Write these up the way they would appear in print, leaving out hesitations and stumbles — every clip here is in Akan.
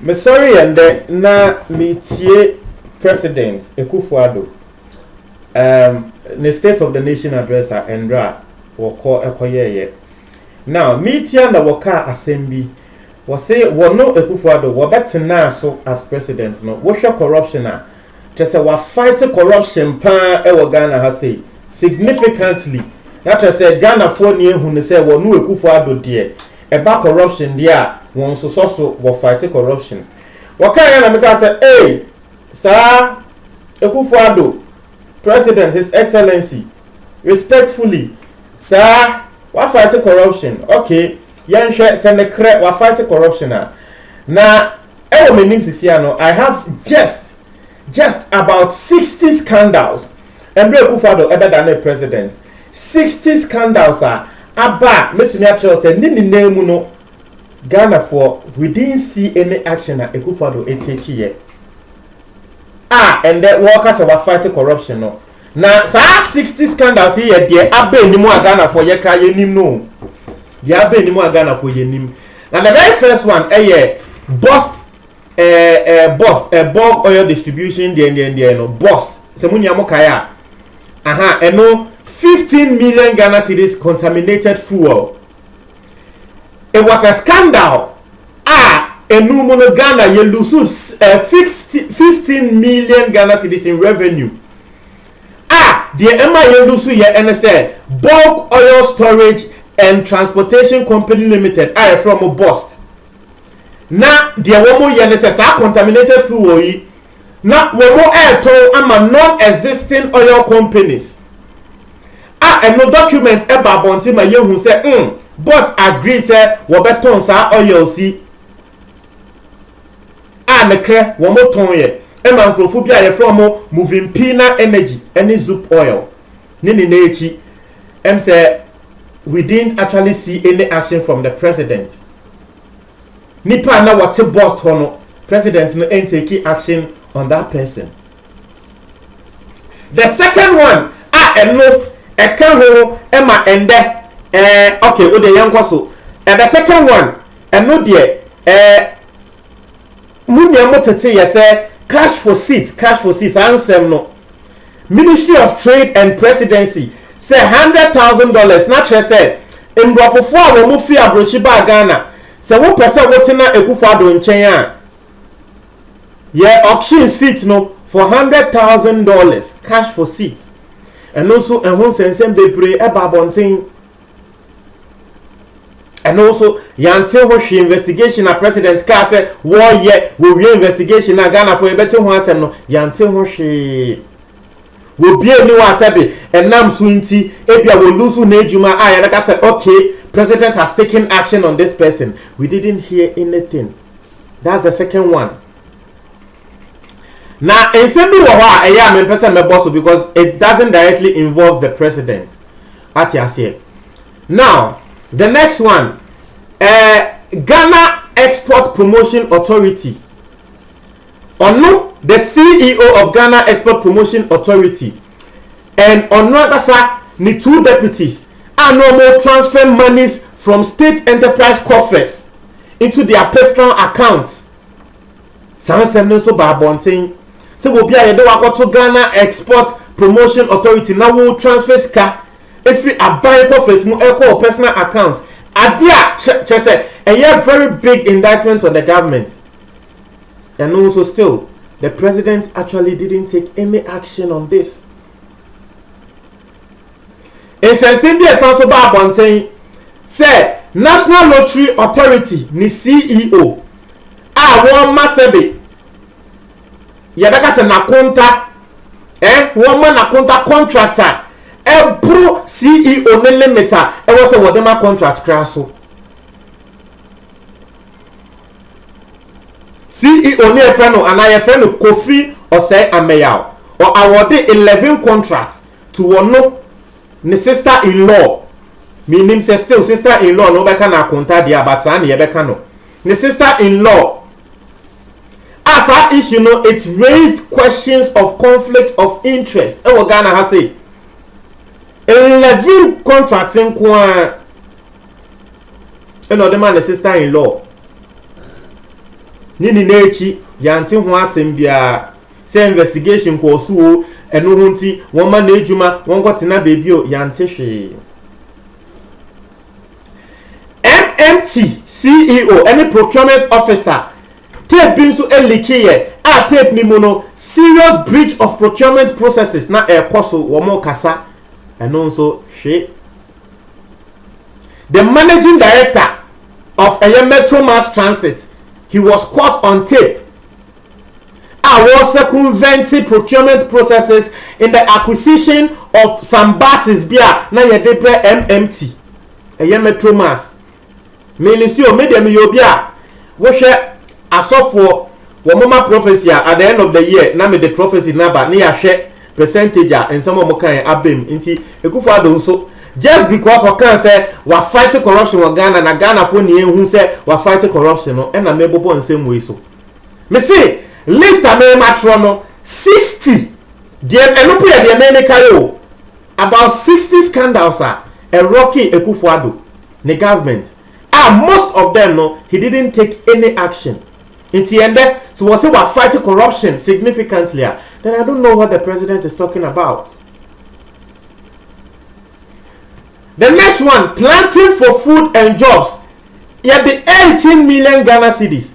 me sorry and na metie President Akufo-Addo the State of the Nation address Endra woko ekoyeye. Now metie na woka assembly we say wono Akufo-Addo wo betena so as president no wo hwe corruption a say we fight corruption pa e wo Ghana ha say significantly. That say Ghana for ni ehu ne say wono Akufo-Addo de e ba corruption dia won so wo fight corruption. Woka ya na me ka say hey sir Akufo-Addo President His Excellency respectfully sir we fight corruption. Okay yenhwe se ne kre we fight corruption na e wo menim sisia no I have just about 60 scandals and Akufo-Addo better than a president 60 scandals aba metumi a tell say ni name no Ghana for we didn't see any action at Akufo-Addo take here and that workers are fighting corruption no na sa 60 scandals here there aba enimu a Ghana for ye kra ye nim no the aba enimu a Ghana for ye nim na the very first one bust bulk oil distribution the no bust se munya mo kaya eno 15 million Ghana cedis contaminated fuel. It was a scandal. Enumono Ghana you lose 15 million Ghana cedis in revenue. The Emma you lose ye NSA bulk oil storage and transportation company limited from a bust. Na the womo ye NSA contaminated fuel na womo air to ama non-existing oil companies. And no document eba bonti ma yehu say boss agree say wo beton sa oil si me kre wo mo ton ye e ma nkrofo bia ye from moving pina energy any zoop oil ni na echi say we didn't actually see any action from the president nipa na what boss hono president no ain't taking action on that person. The second one no Ekanho Emma ende okay o de yankoso the second one no de munya motete ye say cash for seats ansem no Ministry of Trade and Presidency say $100,000 na tre say mbrofofo a wo mu fi abrochi ba Ghana say wo pese wotina Akufo-Addo nchen a ye auction seat no for $100,000 cash for seats. And also who sense bebre eba bonten and also yante ho hwe investigation a president ka say wo ye wo wie investigation na Ghana for ebete ho asem no yante ho hwe wo bie ni wa sabe enam so nti ebia wo lusu na ejuma a ya ka say okay president has taken action on this person. We didn't hear anything. That's the second one. Now, in Sembi Wawa, I am in person boss because it doesn't directly involve the president. Now, the next one, Ghana Export Promotion Authority. Ono, the CEO of Ghana Export Promotion Authority, and Onwagasa, ni two deputies, are no more transfer monies from state enterprise coffers into their personal accounts. Sansem so babonting. So we be able to Ghana Export Promotion Authority now will transfer ska every buy coffers mu echo personal accounts. Adia say a very big indictment on the government. And also still the president actually didn't take any action on this. In Sensindi also babonting say National Lottery Authority ni CEO one massebe yabeka se na konta woman na konta contractor pro CEO ne limiter was a whatever contract craso CEO ne friend and I friend Kofi or say Ameyaw or awarded 11 contracts to one ne sister-in-law meaning say still sister-in-law no beka na konta dia but an yebeka no ne sister-in-law. As our issue, it raised questions of conflict of interest. Ghana has said 11 contracts in Kwan. The man, the sister-in-law. nini nechi yante ho asem bia say investigation ko so eno ho nti won ma na ejuma won kwotena bebi o yante hwe MMT CEO any procurement officer tape bin so elikiye a tape ni mu no serious breach of procurement processes na koso wo mo kasa eno so hwe. The managing director of Metro Mass Transit, he was caught on tape. Was circumventing procurement processes in the acquisition of some buses via na yedebre MMT. Metro Mass. Ministry of Media Yobia. Wo hwe asofo wo mama prophecy at the end of the year na me the prophecy number na ya hwe percentage and some of kan abem nti Akufo-Addo so just because we can say we fight corruption in Ghana na Ghana for ni ehun say we fight corruption no e na mebobo nsem we so me say list am matro no 60 the enopo ye the me kayo about 60 scandals are a rocky Akufo-Addo the government most of them no he didn't take any action inti ende so we say we fight corruption significantly then I don't know what the president is talking about. The next one, planting for food and jobs. Yeah, the 18 million Ghana cedis.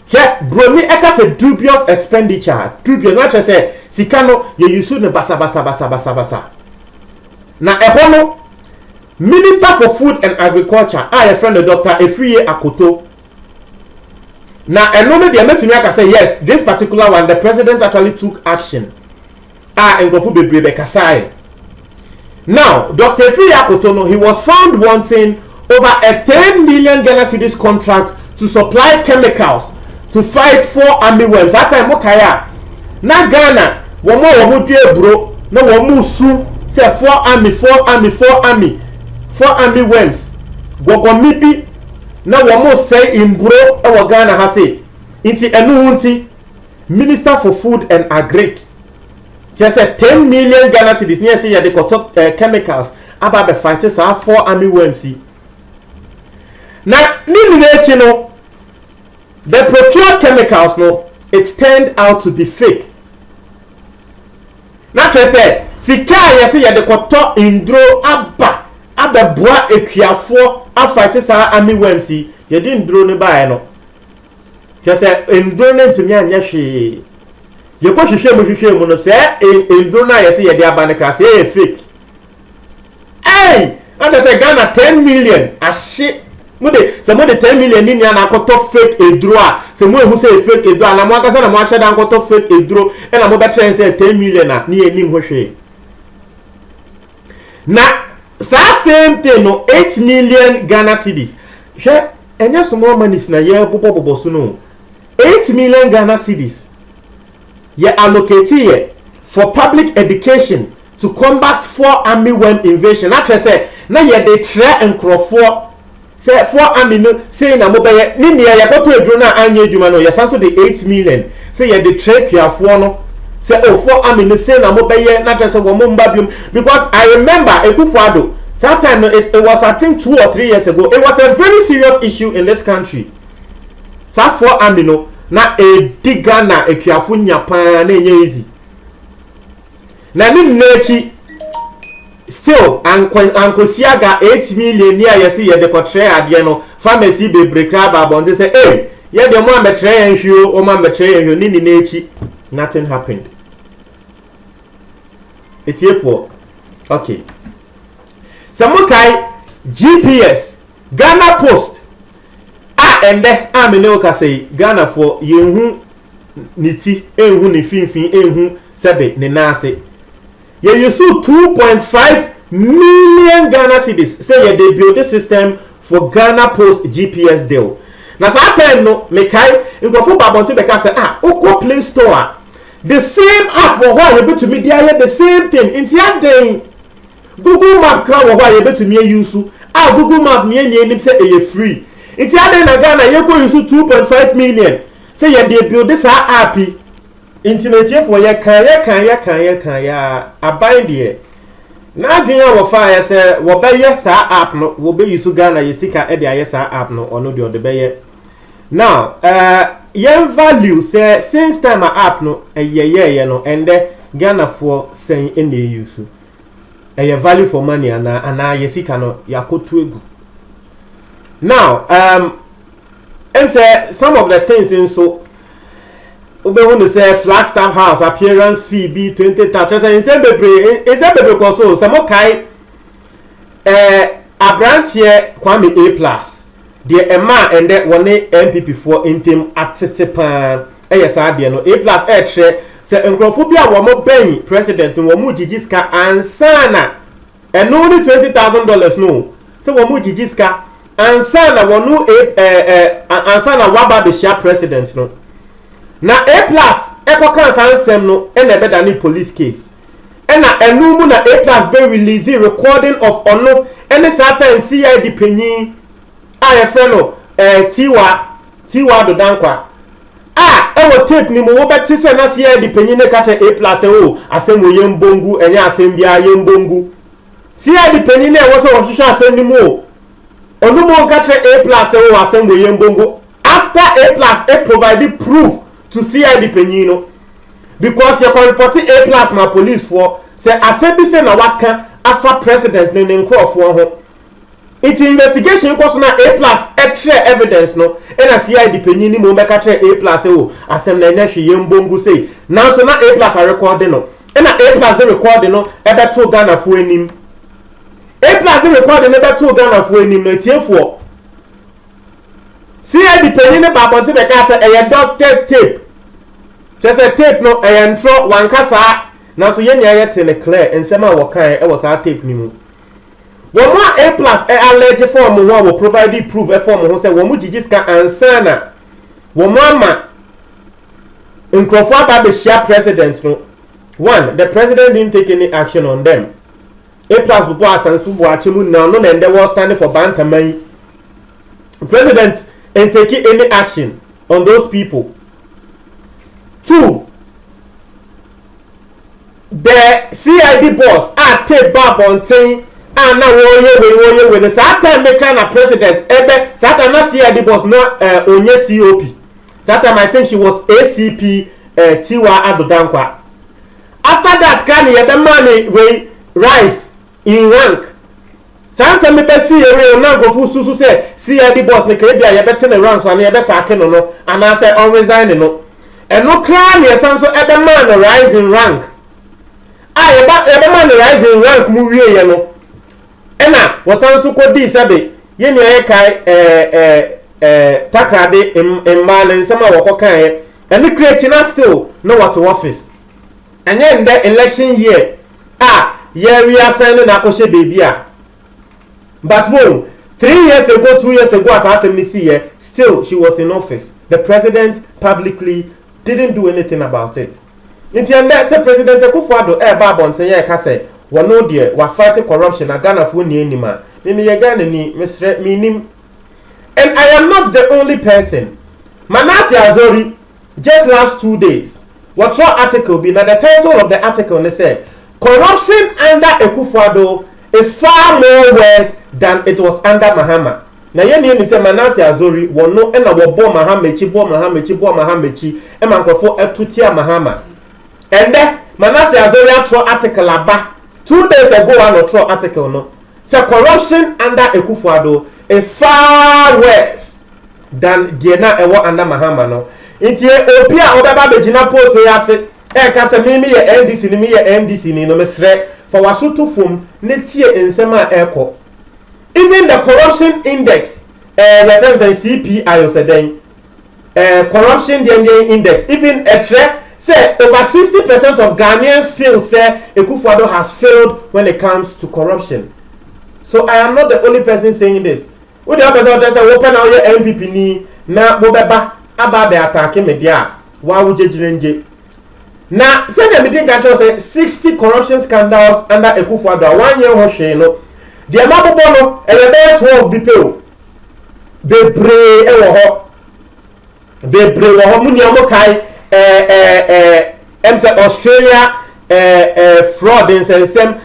Yeah, bro, me eka say dubious expenditure. Dubious, not just say sikano ye yusu ne basa. Na ehono Minister for Food and Agriculture, a friend of Dr. Efriye Akoto. Na enono de metumi aka say yes, this particular one the president actually took action. Engofu bebrebe kasai. Now, Dr. Efriye Akoto, he was found wanting over a 10 million Ghana cedis contract to supply chemicals to fight 4 army worms. That time, Mokaya. Na Ghana, womo die bro, no womu su say 4 army worms. Gogo mipi, na womo say in bro, ewa Ghana ha say. Inti enu hunti, Minister for Food and Agric. Just a 10 million Ghana cedis near say they got chemicals about the fighters are 4 army worms. Now, no, the procured chemicals no, it turned out to be fake. Now, to say, Sika yes ya de got indro abba bua ekiafo a fighters are army worms. You didn't draw ne by no. Just say indro ne to me anya hwe. You go hwehwe mu no say endo na yesi ye de abaneka say fake. Hey, and say Ghana 10 million ashe mo de 10 million ni na akoto fake edro a se mo ehu say fake edro na mo akasa na mo ahye dan akoto fake edro e na mo betre say 10 million na ni enim ho hwe. Na same thing no 8 million Ghana cedis. Hwe enya small money na ye bobo so no 8 million Ghana cedis. Ye allocate here for public education to combat 4 army worm invasion. After say, na ye de try and crofo say 4 army no say na mo be ni ne ye koto edro na anya edwuma no ye sanso de 8 million say ye de try kiafo no say 4 army no say na mo be ye na say wo mo mba biom because I remember Akufo-Addo that time it was I think 2 or 3 years ago it was a very serious issue in this country. So 4 army no na diga na ekiafo nyapa na enye easy na ni nechi still ankosiaga 8 million ni ayesi ye de kotre ade no pharmacy be breakra ba bonze say ye de mo ametre enhwio o ma metre enhwio ni nechi nothing happened. It's here for okay samukai GPS Ghana Post ende amene o ka say Ghana for yehu niti ehu ni finfin ehu sebe ne nase ye use 2.5 million Ghana cedis say ye they build the system for Ghana Post GPS deal. Na sa time no me kai ngofo babonti be ka say oko Play Store the same app wo ho ye betumi dia the same thing inti aden Google Map kra wo ho ye betumi use Google Map ne enim say e free. It's adding na Ghana you go use 2.5 million. Say you dey build this app. Internet here for ya kan ya abind there. Na adwenya wo fa ya say wo be yes app no wo be use Ghana ye sika e dey yes app no ono de be ye. Now yen value say since time app no ye no and Ghana for saying in the use a value for money and yesika no yakotu egu. Now and say some of the things in so we want to say Flagstaff House appearance fee be 20,000. Say in bebre koso some kai abrantie Kwame A+. The Emma and that one MPP for intem attepan saa de no A+ tre say encrophobia wo mo ben president wo mu gigiska ansana and only $20,000 no say wo mu gigiska ansana wo no ansana waba be share president no na A+ ekokan sansem no e na beda ni police case na enu mu na A+ be release recording of ono any certain CID penyin a friend tiwa do dankwa ewo tape ni mo wo beti se na CID penyin ne kata A+ o asem wo yembongu enya asem bia yembongu CID penyin ne wo so wo hwehwe asem ni mo onu mo kata A+ o asem wo yembongu after A+ provide proof to CID penyin no because you can report A+ ma police for say asem bi se na waka afa president ne nkrofo ho. It's investigation because na A+ extra evidence no and a CID penyin ni mo beka tre A+ o asem na nya hwe yembongu say now so na A+ are recording no and A+ dey recording no e beto Ghana fo anim A+ dey recording no beto Ghana fo anim na tiefo CID penyin ne ba bonte be ka say e doctor tape just a tape no e ntro wankasa na so ye nya ye tele clear ensema wo kan e wo sa tape ni mu. One more A+ allege form who will provide proof a form who say womu gigiska ansana one more in Crawford Baby share president no one the president didn't take any action on them. A+ before asansu bo achemu now no and they were standing for bantamai president and taking any action on those people. Two, the CID boss take back on saying na wo ye the Satan make na president ebe Satan na CID boss no onye COP Satan I think she was ACP Tiwa Adodankwa. After that can ye the money we rise in rank sansa me be see ye na go fu susu say CID boss ne kre bia ye bete ne rank so na ye be sake no and I say on resign no and no clan ye sanso ebe man rise in rank ebe man rise in rank mu wie ye no ena wasansu kodi sabe yeni aye kai takrade imale nsema wakokan ye and create na still no what office and then the election year yeah we are signing na koshe baby but whoa 3 years ago 2 years ago as I see here still she was in office. The president publicly didn't do anything about it. Inti and say President Akufo-Addo ba bonten ye ka say wono de wa fight corruption na Ghana fo ni enima me ye Ghana ni mesre minim. And I am not the only person. Manasseh Azori just last 2 days what your article be now the title of the article they say corruption under Akufo-Addo is far more worse than it was under Mahama. Na ye ni say Manasseh Azori wono e na wo bo Mahamechi e man kofo etutia Mahama. And then Manasseh Azori atro article aba 2 days ago an otro article no say corruption under Akufo-Addo is far worse than Diena ewo under Mahama no. Inti obi a obeba begina post we ase e ka se me ye NDC ni me ye MDC ni no mesre for wasoto fom ne tie ensema eko. Even the corruption index reference and CPI or then corruption index even say over 60% of Ghanaians feel say Akufo-Addo has failed when it comes to corruption. So I am not the only person saying this. With the other side, say open out your MPP ni na bobeba aba be attack media wa wuje jirenje. Na say the meeting can say 60 corruption scandals under Akufo-Addo 1 year ho hwe no. The amount no elebe 12 people bebre e wo ho bebre wo ho muni amokai Australia fraud insensem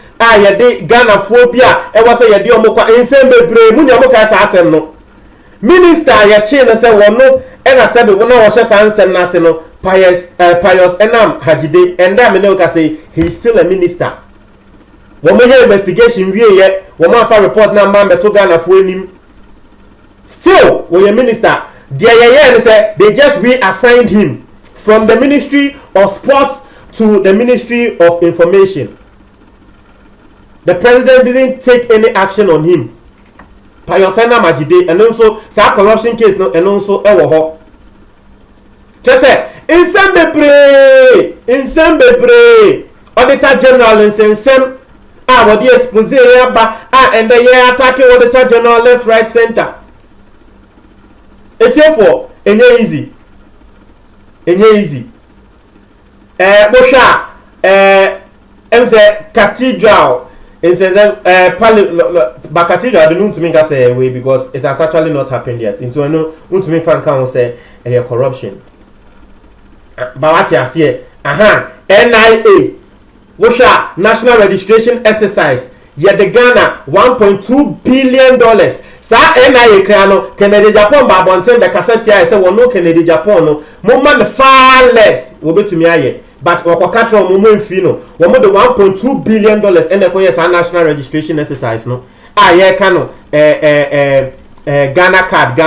ye de Ghana phobia e wo say ye de omokwa insem bebre muni amokai sa asem no minister ya chain say wono e na said wona wo hye sansem na se no pious enam hagide and that me no ka say he is still a minister. Wo mo hear investigation wie ye wo ma fa report na ma beto Ghana fo anim. Still wo ye minister there ye say they just reassigned him from the Ministry of Sports to the Ministry of Information. The president didn't take any action on him. Payosena Majide and also sa corruption case no and also ewo ho. Just say insem bebre Auditor General insem what the expose here ba and the year attacking Auditor General left right center. It's for enye easy. Bosha cathedral cathedral I don't know to make us say way because it has actually not happened yet. Into no to me fan can say corruption. But what you say NIA Bosha national registration exercise yet the Ghana $1.2 billion. Sa NIA krano Kennedy Japan ba bonten be cassette ya say wono Kennedy Japan no mo man far less wo betumi aye but okoka tro mo mfi no wo mo the $1.2 billion and the yes national registration exercise no aye ka no Ghana card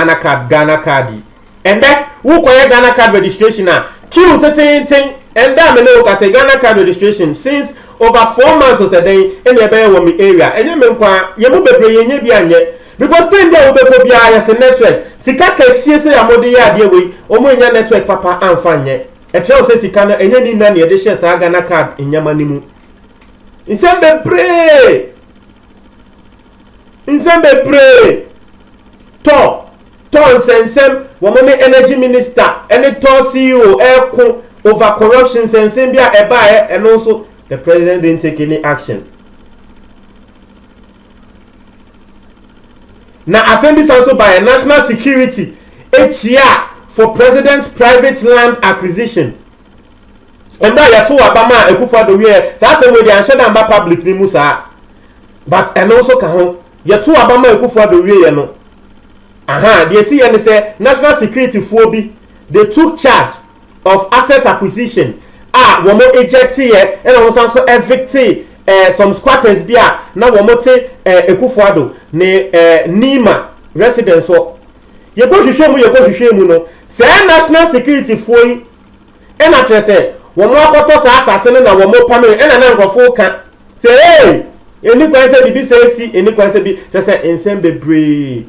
and then who koye Ghana card registration na queue ten and that me no ka say Ghana card registration since over 4 months or so then in the be wo me area enye me kwa ye mo bebre ye nya bi anye because then there will be a network. Sika kesi say amode ya de we omo nya network papa amfa nye. E tell say sika no enye ni na ne de share sa Ghana card enyama ni mu. Insembe pray. To nsensem wo mo energy minister any to CEO over corruption sensem bia e ba and also the president didn't take any action. Now, assembly also by a national security each year for president's private land acquisition. And now you two Obama Akufo-Addo we say we dey answer them by public ni musa. But and also can you two Obama Akufo-Addo we no. They see and say national security phobia they took charge of asset acquisition. Wo mo eject here and also evict some squatters bia na wo mote Akufo-Addo ne Nima residence so ye ko hwehwe mu no say national security foi e na trese wo mo akoto sa asase na wo mo pame e na nkofo ka say hey eni kwan se bibi say si eni kwan se bi trese ensem bebre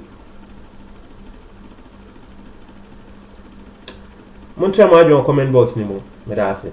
mon try ma adwo comment box ni mo me da ase